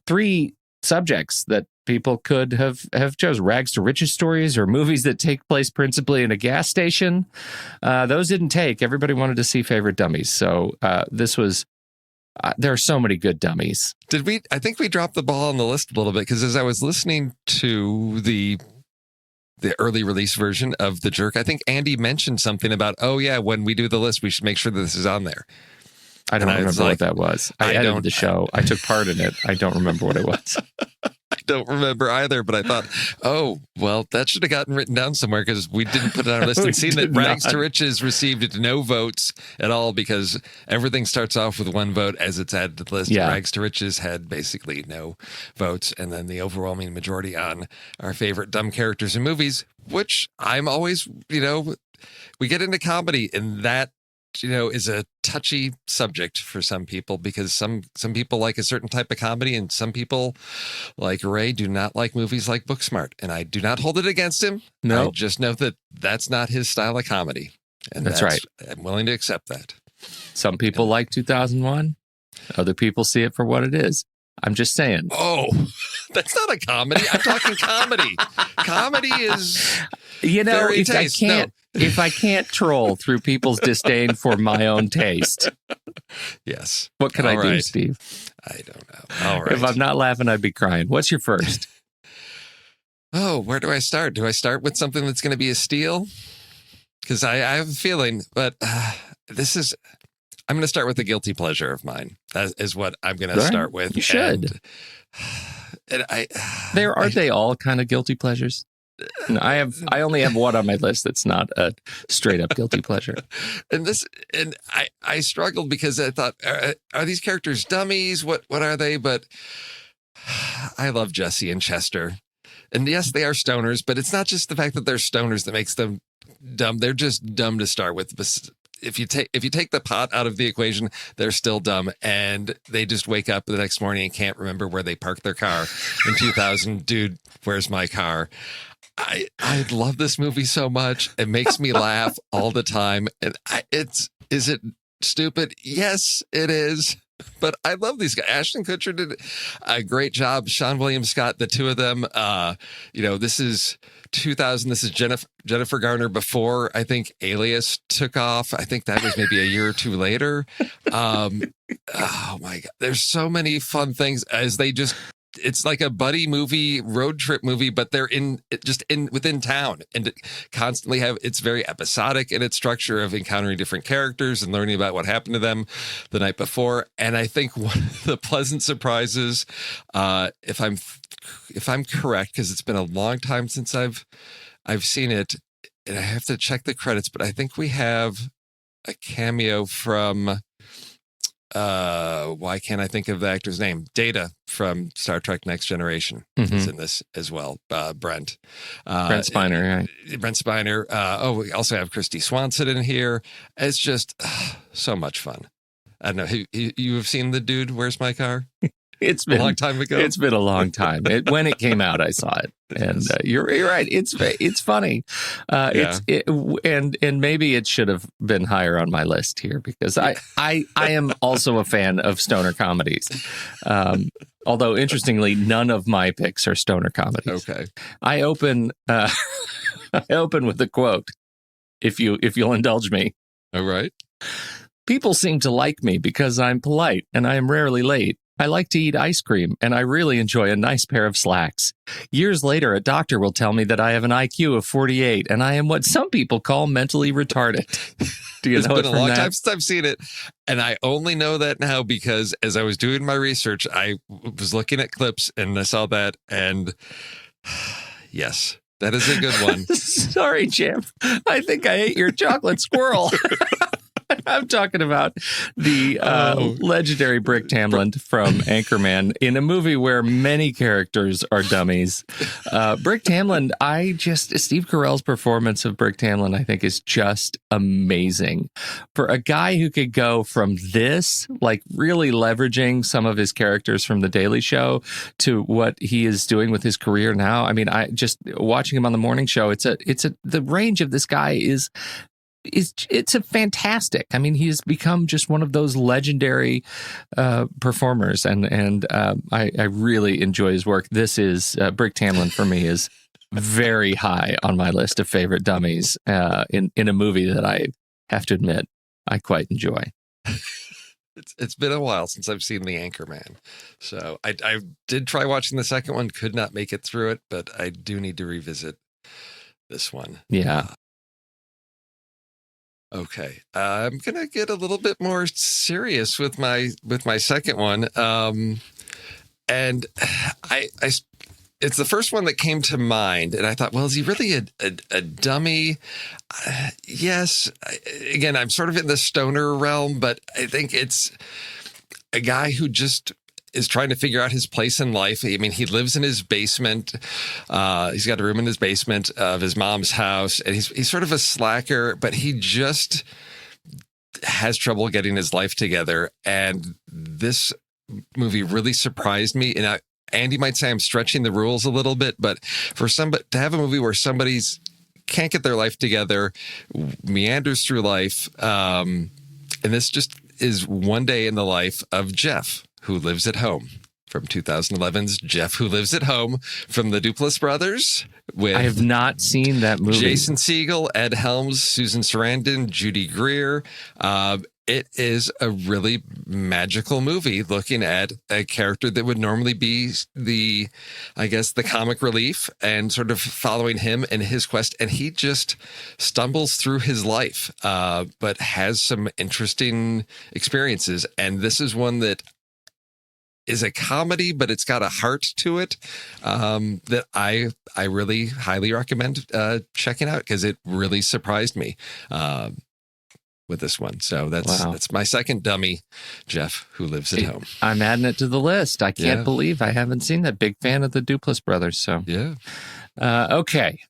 3 subjects that people could have chose: rags to riches stories, or movies that take place principally in a gas station. Those didn't take. Everybody wanted to see favorite dummies. So this was. There are so many good dummies. Did we? I think we dropped the ball on the list a little bit, because as I was listening to the early release version of The Jerk, I think Andy mentioned something about, when we do the list, we should make sure that this is on there. I don't remember what that was. I edited the show. I took part in it. I don't remember what it was. don't remember either, but I thought, oh, well, that should have gotten written down somewhere because we didn't put it on our list and seen that Rags to Riches received no votes at all because everything starts off with one vote as it's added to the list. Yeah. Rags to Riches had basically no votes. And then the overwhelming majority on our favorite dumb characters in movies, which I'm always, we get into comedy and that is a touchy subject for some people because some people like a certain type of comedy and some people like Ray do not like movies like Booksmart. And I do not hold it against him. No. I just know that that's not his style of comedy. And that's right. I'm willing to accept that. Some people like 2001. Other people see it for what it is. I'm just saying. Oh, that's not a comedy. I'm talking comedy. Comedy is very taste. If I can't troll through people's disdain for my own taste, yes. What can I do, Steve? I don't know. All right. If I'm not laughing, I'd be crying. What's your first? Oh, where do I start? Do I start with something that's going to be a steal? Because I have a feeling, but I'm going to start with a guilty pleasure of mine. That is what I'm going to start with. You should. Aren't they all kind of guilty pleasures? I only have one on my list that's not a straight up guilty pleasure. And I struggled because I thought, are these characters dummies? What are they? But I love Jesse and Chester. And yes, they are stoners, but it's not just the fact that they're stoners that makes them dumb. They're just dumb to start with. If you take the pot out of the equation, they're still dumb, and they just wake up the next morning and can't remember where they parked their car in 2000. Dude, where's my car? I love this movie so much. It makes me laugh all the time. And is it stupid? Yes, it is. But I love these guys. Ashton Kutcher did a great job. Sean William Scott, the two of them. This is 2000. This is Jennifer Garner before I think Alias took off. I think that was maybe a year or two later. Oh my God. There's so many fun things as they just. It's like a buddy movie, road trip movie, but they're within town and constantly it's very episodic in its structure of encountering different characters and learning about what happened to them the night before. And I think one of the pleasant surprises, if I'm correct, because it's been a long time since I've seen it, and I have to check the credits, but I think we have a cameo from. Why can't I think of the actor's name? Data from Star Trek Next Generation is in this as well. Brent Spiner. Right? Brent Spiner. We also have Christy Swanson in here. It's just so much fun. I don't know. You have seen The Dude, Where's My Car? It's been a long time ago. It's been a long time. When it came out, I saw it, and you're right. It's funny. And maybe it should have been higher on my list here because I am also a fan of stoner comedies. Although interestingly, none of my picks are stoner comedies. Okay. I open with a quote. If you'll indulge me. All right. People seem to like me because I'm polite and I am rarely late. I like to eat ice cream, and I really enjoy a nice pair of slacks. Years later, a doctor will tell me that I have an IQ of 48, and I am what some people call mentally retarded. Do you know it from that? It's been a long time since I've seen it, and I only know that now because as I was doing my research, I was looking at clips, and I saw that, and yes, that is a good one. Sorry, Champ. I think I ate your chocolate squirrel. I'm talking about the legendary Brick Tamland from Anchorman in a movie where many characters are dummies. Brick Tamland, Steve Carell's performance of Brick Tamland, I think, is just amazing. For a guy who could go from this, like really leveraging some of his characters from The Daily Show to what he is doing with his career now. I mean, I just watching him on the morning show, the range of this guy is it's a fantastic. I mean, he's become just one of those legendary performers, and I really enjoy his work. This is Brick Tamland for me is very high on my list of favorite dummies in a movie that I have to admit I quite enjoy. It's been a while since I've seen The Anchorman, so I did try watching the second one, could not make it through it, but I do need to revisit this one. Yeah. Okay, I'm gonna get a little bit more serious with my second one. And it's the first one that came to mind. And I thought, well, is he really a dummy? Yes. Again, I'm sort of in the stoner realm, but I think it's a guy who just is trying to figure out his place in life. I mean, he lives in his basement. He's got a room in his basement of his mom's house, and he's sort of a slacker, but he just has trouble getting his life together. And this movie really surprised me. And Andy might say I'm stretching the rules a little bit, but for somebody to have a movie where somebody's can't get their life together, meanders through life, and this just is one day in the life of Jeff, who lives at home, from 2011's Jeff Who Lives at Home, from the Duplass brothers. With I have not seen that movie. Jason Segel, Ed Helms, Susan Sarandon, Judy Greer. It is a really magical movie looking at a character that would normally be the comic relief, and sort of following him in his quest. And he just stumbles through his life, but has some interesting experiences. And this is one that is a comedy, but it's got a heart to it, that I really highly recommend checking out, because it really surprised me with this one. So that's my second dummy, Jeff Who Lives at Home. I'm adding it to the list. I can't believe I haven't seen that. Big fan of the Duplass brothers. So yeah. Okay.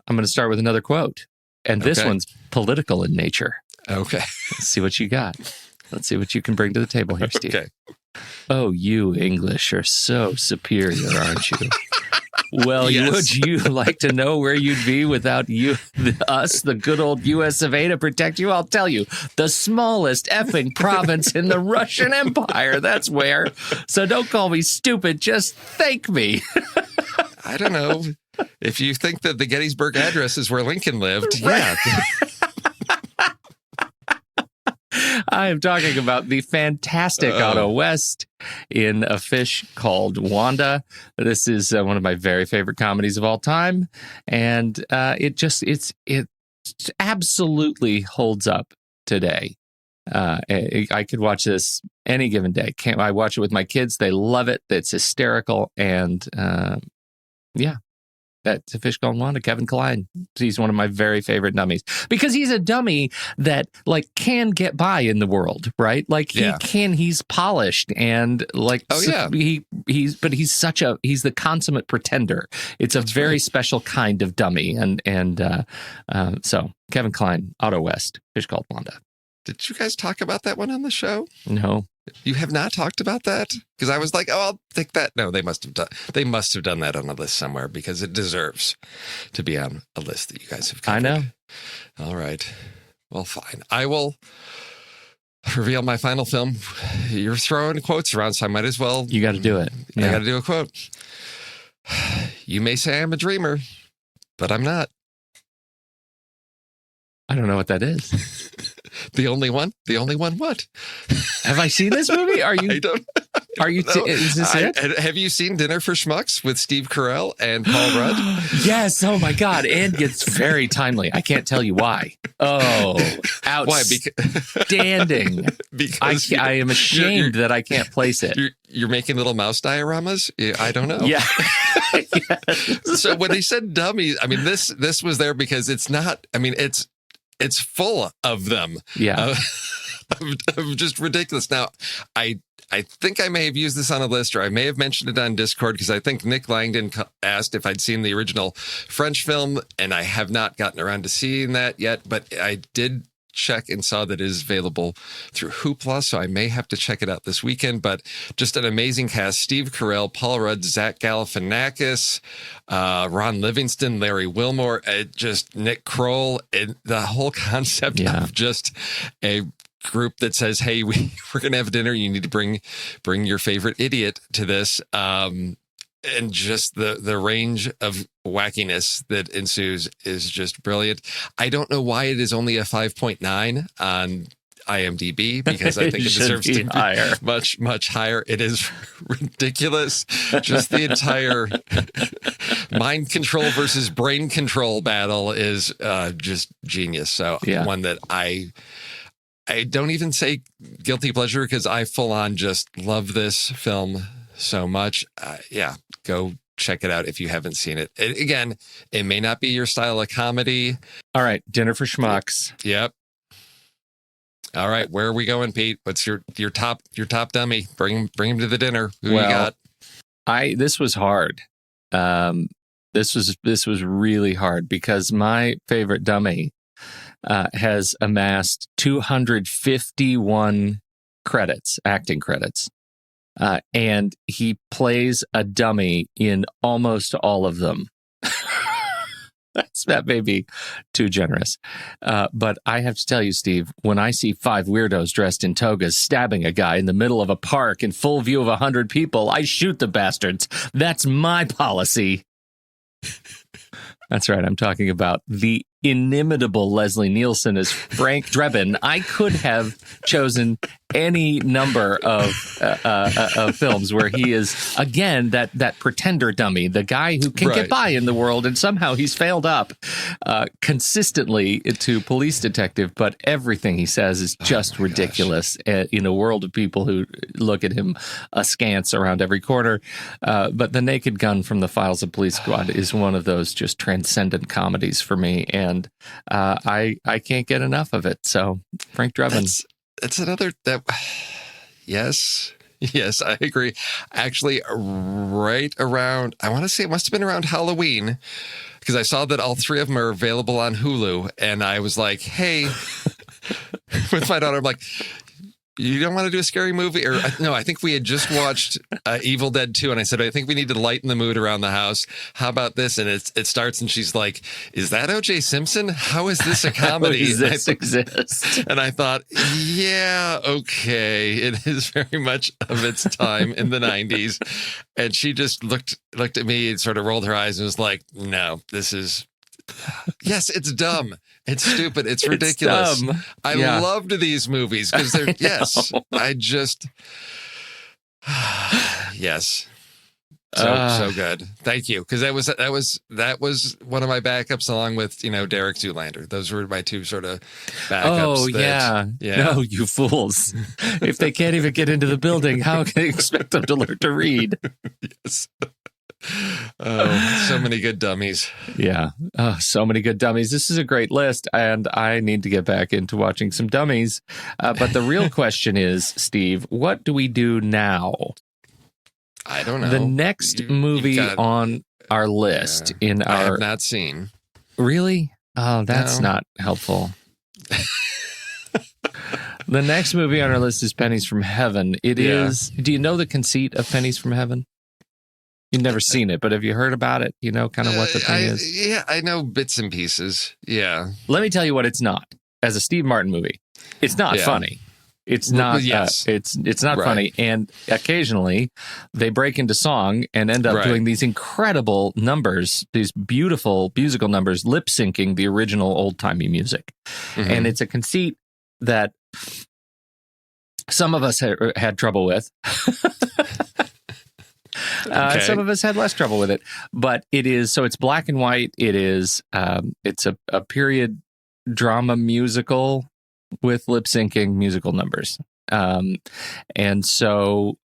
I'm going to start with another quote. And this one's political in nature. Okay. Let's see what you got. Let's see what you can bring to the table here, Steve. Okay. Oh, you English are so superior, aren't you? Well, Yes. would you like to know where you'd be without us, the good old US of A, to protect you? I'll tell you, the smallest effing province in the Russian Empire. That's where. So don't call me stupid. Just thank me. I don't know. If you think that the Gettysburg Address is where Lincoln lived, yeah. I am talking about the fantastic Otto West in A Fish Called Wanda. This is one of my very favorite comedies of all time, and it absolutely holds up today. I could watch this any given day. I watch it with my kids; they love it. It's hysterical, and that's A Fish Called Wanda. Kevin Kline. He's one of my very favorite dummies, because he's a dummy that can get by in the world, right? He's polished and he's the consummate pretender. It's a very special kind of dummy. So Kevin Kline, Otto West, Fish Called Wanda. Did you guys talk about that one on the show? No. You have not talked about that? Because I was like, I'll take that. No, they must have done that on a list somewhere, because it deserves to be on a list that you guys have covered. I know. All right. Well, fine. I will reveal my final film. You're throwing quotes around, so I might as well. You got to do it. I got to do a quote. You may say I'm a dreamer, but I'm not. I don't know what that is. The only one? The only one what? Have I seen this movie? Are you? I don't. Are you? Is this it? Have you seen Dinner for Schmucks with Steve Carell and Paul Rudd? Yes. Oh my God. And it's very timely. I can't tell you why. Oh, outstanding. Because I am ashamed that I can't place it. You're making little mouse dioramas? I don't know. Yeah. Yes. So when he said dummies, I mean, this was there because it's not, I mean, it's full of them. Yeah. Of just ridiculous. Now, I think I may have used this on a list, or I may have mentioned it on Discord, because I think Nick Langdon asked if I'd seen the original French film, and I have not gotten around to seeing that yet, but I did check and saw that it is available through Hoopla, so I may have to check it out this weekend. But just an amazing cast: Steve Carell, Paul Rudd, Zach Galifianakis, Ron Livingston, Larry Wilmore, just Nick Kroll, and the whole concept of just a group that says, hey, we're going to have dinner. You need to bring your favorite idiot to this. And just the range of wackiness that ensues is just brilliant. I don't know why it is only a 5.9 on IMDb, because I think it deserves to be higher. Much, much higher. It is ridiculous. Just the entire mind control versus brain control battle is just genius. So one that I don't even say guilty pleasure, because I full on just love this film so much. Yeah, go check it out if you haven't seen it. Again, it may not be your style of comedy. All right, Dinner for Schmucks. Yep. All right, where are we going, Pete? What's your top dummy? Bring him to the dinner. Who you got? This was hard. This was really hard because my favorite dummy has amassed 251 acting credits. And he plays a dummy in almost all of them. That may be too generous. But I have to tell you, Steve, when I see 5 weirdos dressed in togas stabbing a guy in the middle of a park in full view of 100 people, I shoot the bastards. That's my policy. That's right. I'm talking about the inimitable Leslie Nielsen as Frank Drebin. I could have chosen any number of films where he is, again, that pretender dummy, the guy who can get by in the world, and somehow he's failed up consistently to police detective, but everything he says is just ridiculous in a world of people who look at him askance around every corner. But The Naked Gun from the Files of Police Squad is one of those just transcendent comedies for me, and I can't get enough of it. So Frank Drebin. That's another that. Yes, I agree. Actually, right around, I want to say it must have been around Halloween, because I saw that all 3 of them are available on Hulu, and I was like, hey, with my daughter, I'm like, you don't want to do a scary movie? Or no, I think we had just watched Evil Dead 2, and I said, I think we need to lighten the mood around the house. How about this? And it starts, and she's like, is that O.J. Simpson? How is this a comedy? How does this exist? And I thought, yeah, okay. It is very much of its time in the 90s. And she just looked at me and sort of rolled her eyes and was like, no, this is... Yes, it's dumb. It's stupid. It's ridiculous. Dumb. I loved these movies because they're, yes, I just, yes. So good. Thank you. Because that was one of my backups along with, Derek Zoolander. Those were my 2 sort of backups. Oh, yeah. No, you fools. If they can't even get into the building, how can you expect them to learn to read? Yes. Oh, so many good dummies. Yeah. Oh, so many good dummies. This is a great list, and I need to get back into watching some dummies. But the real question is, Steve, what do we do now? I don't know. The next movie on our list I have not seen. Really? Oh, that's not helpful. The next movie on our list is Pennies from Heaven. It is. Do you know the conceit of Pennies from Heaven? You've never seen it, but have you heard about it? You know kind of what the thing is? Yeah, I know bits and pieces. Yeah. Let me tell you what it's not. As a Steve Martin movie, it's not funny. It's not. It's not funny. And occasionally, they break into song and end up doing these incredible numbers, these beautiful musical numbers, lip syncing the original old timey music. Mm-hmm. And it's a conceit that some of us had trouble with. Some of us had less trouble with it, but it is, so it's black and white. It is, it's a period drama musical with lip syncing musical numbers. And so,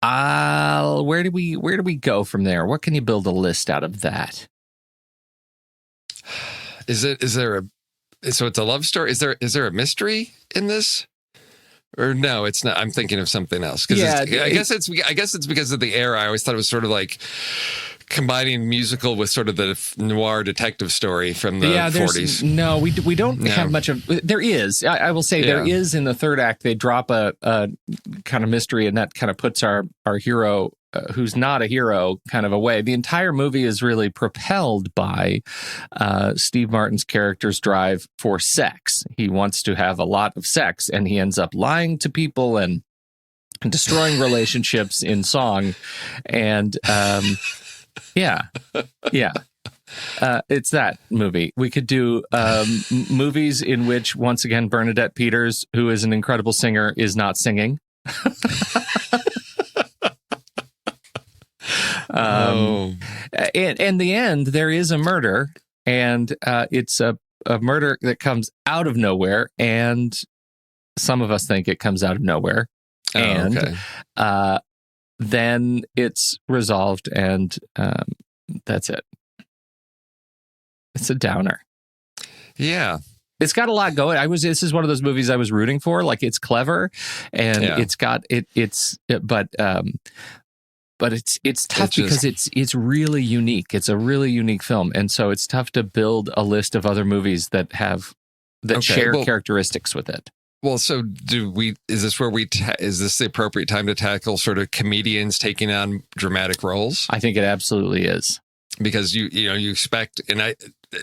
where do we go from there? What can you build a list out of that? So it's a love story. Is there a mystery in this? Or no, it's not. I'm thinking of something else. I guess it's because of the era. I always thought it was sort of like combining musical with sort of the noir detective story from the 40s. No, we don't have much of. There is. I will say there is in the third act. They drop a kind of mystery, and that kind of puts our hero, who's not a hero, kind of away. The entire movie is really propelled by Steve Martin's character's drive for sex. He wants to have a lot of sex, and he ends up lying to people and destroying relationships in song. And it's that movie. We could do movies in which, once again, Bernadette Peters, who is an incredible singer, is not singing. And the end, there is a murder, and it's a murder that comes out of nowhere, and some of us think it comes out of nowhere. then it's resolved, and that's it. It's a downer. Yeah. It's got a lot going. This is one of those movies I was rooting for. Like, it's clever, and it's got but it's tough because it's really unique. It's a really unique film, and so it's tough to build a list of other movies that share characteristics with it. Well, so is this the appropriate time to tackle sort of comedians taking on dramatic roles? I think it absolutely is. Because you expect, and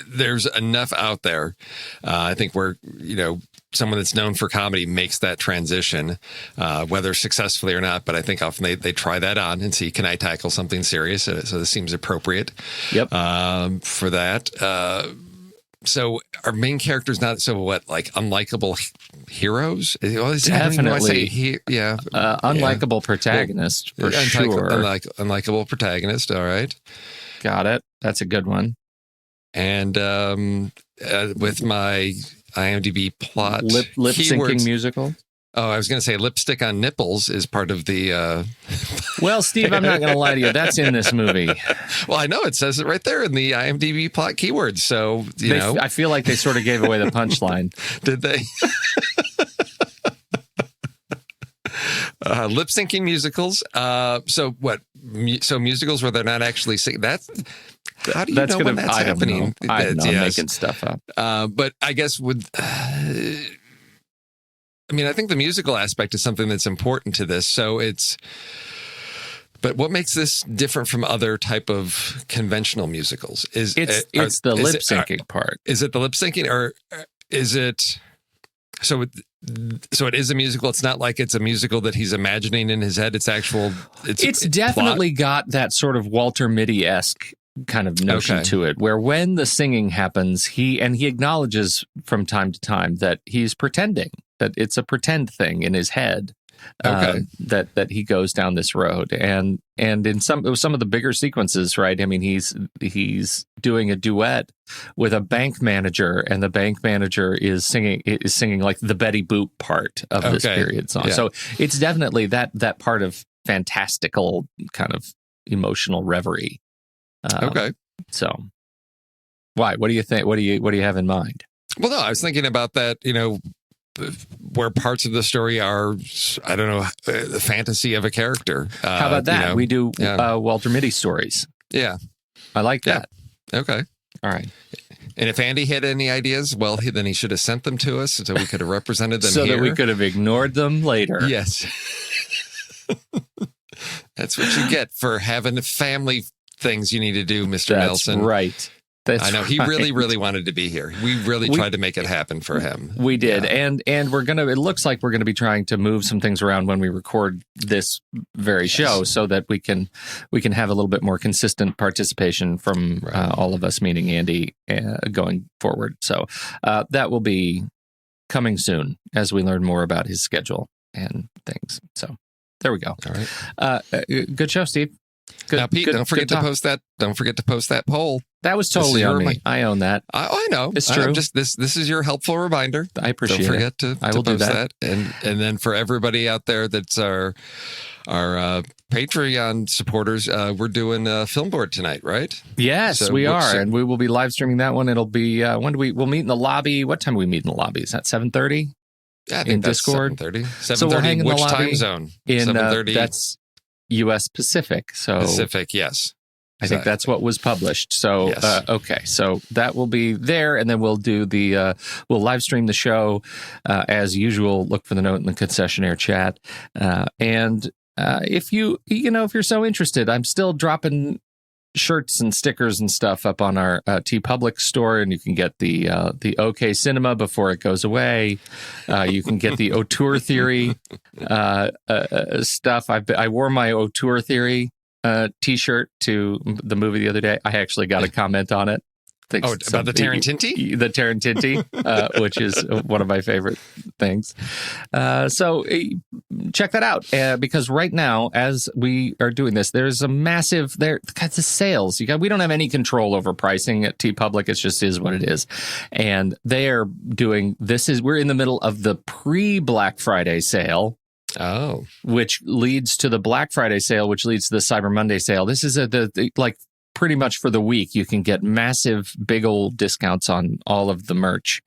there's enough out there. I think where someone that's known for comedy makes that transition, whether successfully or not. But I think often they try that on and see, can I tackle something serious? So this seems appropriate. Yep. For that. So our main character's not like unlikable heroes? Definitely. Unlikable protagonist for sure. Unlikable protagonist. All right. Got it. That's a good one. And with my IMDb plot, lip syncing musical. Oh, I was going to say lipstick on nipples is part of the. Well, Steve, I'm not going to lie to you. That's in this movie. Well, I know it says it right there in the IMDb plot keywords. So I feel like they sort of gave away the punchline. Did they? Lip syncing musicals. So what? So musicals where they're not actually singing. How do you know when that's happening? I don't know. I'm making stuff up. But I guess I think the musical aspect is something that's important to this. So but what makes this different from other type of conventional musicals? It's the lip syncing part. Is it the lip syncing, or is it? So it is a musical. It's not like it's a musical that he's imagining in his head. It's definitely got that sort of Walter Mitty-esque kind of notion to it, where when the singing happens, he acknowledges from time to time that he's pretending, that it's a pretend thing in his head. That he goes down this road, and in some of the bigger sequences, right? I mean, he's doing a duet with a bank manager, and the bank manager is singing like the Betty Boop part of this period song. Yeah. So it's definitely that part of fantastical kind of emotional reverie. So why? What do you think? What do you have in mind? Well, no, I was thinking about that. Where parts of the story are, I don't know, the fantasy of a character. How about that? We do Walter Mitty stories. Yeah. I like that. Yeah. Okay. All right. And if Andy had any ideas, well, then he should have sent them to us so we could have represented them so that we could have ignored them later. Yes. That's what you get for having family things you need to do, Mr. Nelson. That's right. I know he really, really wanted to be here. We really tried to make it happen for him. We did, and it looks like we're gonna be trying to move some things around when we record this very show, so that we can have a little bit more consistent participation from all of us, meaning Andy, going forward. So that will be coming soon as we learn more about his schedule and things. So there we go. All right, good show, Steve. Good, now, Pete, don't forget to post that. Don't forget to post that poll. That was totally on me. I own that. I know. It's true. This is your helpful reminder. I appreciate it. Don't forget to post that. And then for everybody out there that's our Patreon supporters, we're doing a film board tonight, right? Yes, so we are, and we will be live streaming that one. It'll be we'll meet in the lobby. What time do we meet in the lobby? Is that 7:30? Yeah, I think that's Discord. 7:30. 7:30. So we'll hang in which the lobby time zone? In 7:30. That's U.S. Pacific. So Pacific, yes. I think that's what was published. So, yes. Okay. So that will be there. And then we'll do we'll live stream the show as usual. Look for the note in the concessionaire chat. And if if you're so interested, I'm still dropping shirts and stickers and stuff up on our TeePublic store, and you can get the OK Cinema before it goes away. You can get the Auteur Theory stuff. I wore my Auteur Theory T-shirt to the movie the other day. I actually got a comment on it. About the Tarantinti? The Tarantinti, which is one of my favorite things. So check that out, because right now, as we are doing this, there's a massive the sales. We don't have any control over pricing at TeePublic. It just is what it is, and they are doing we're in the middle of the pre-Black Friday sale. Oh, which leads to the Black Friday sale, which leads to the Cyber Monday sale. This is like pretty much for the week. You can get massive, big old discounts on all of the merch.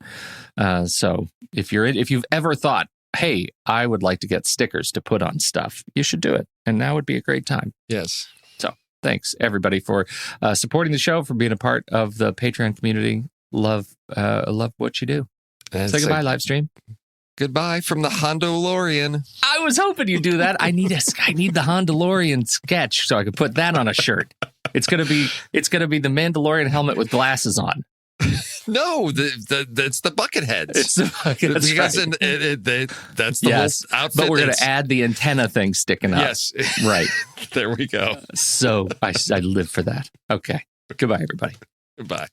So if you've ever thought, hey, I would like to get stickers to put on stuff, you should do it. And now would be a great time. yes. So thanks everybody for supporting the show, for being a part of the Patreon community. Love what you do. And Say goodbye, live stream. Goodbye from the Hondolorian. I was hoping you'd do that. I need the Hondolorian sketch so I could put that on a shirt. It's gonna be the Mandalorian helmet with glasses on. No, that's the bucket heads. It's the bucket. That's because right. That's the whole outfit. But we're gonna add the antenna thing sticking up. Yes, right. There we go. So I live for that. Okay. Goodbye, everybody. Goodbye.